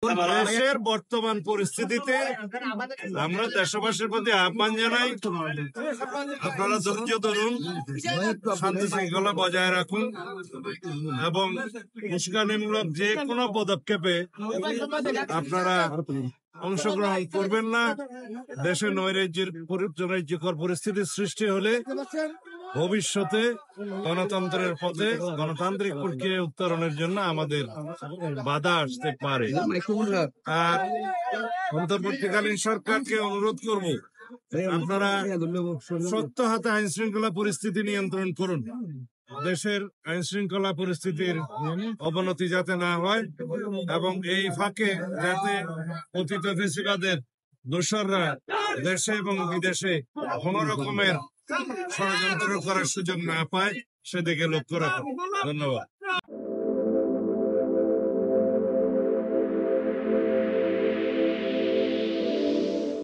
দেশের বর্তমান পরিস্থিতিতে আমরা দেশবাসীর প্রতি আহ্বান জানাই, আপনারা ধৈর্য ধরুন, শান্তি শৃঙ্খলা বজায় রাখুন এবং উস্কানিমূলক যে কোনো পদক্ষেপে আপনারা অংশগ্রহণ করবেন না। দেশে নৈরাজ্যকর পরিস্থিতির সৃষ্টি হলে ভবিষ্যতে গণতন্ত্রের পথে গণতান্ত্রিক প্রক্রিয়া উত্তরণের জন্য আমাদের বাধা আসতে পারে। আর অন্তর্বর্তীকালীন সরকারকে অনুরোধ করব, আপনারা শক্ত হাতে আইন শৃঙ্খলা পরিস্থিতি নিয়ন্ত্রণ করুন। দেশের আইন শৃঙ্খলা পরিস্থিতির অবনতি যাতে না হয় এবং এই ফাঁকে যাতে পতিত ফ্যাসিবাদের দোসররা দেশে এবং বিদেশে কোন রকমের ষড়যন্ত্র করার সুযোগ না পায় সেদিকে লক্ষ্য রাখুন। ধন্যবাদ।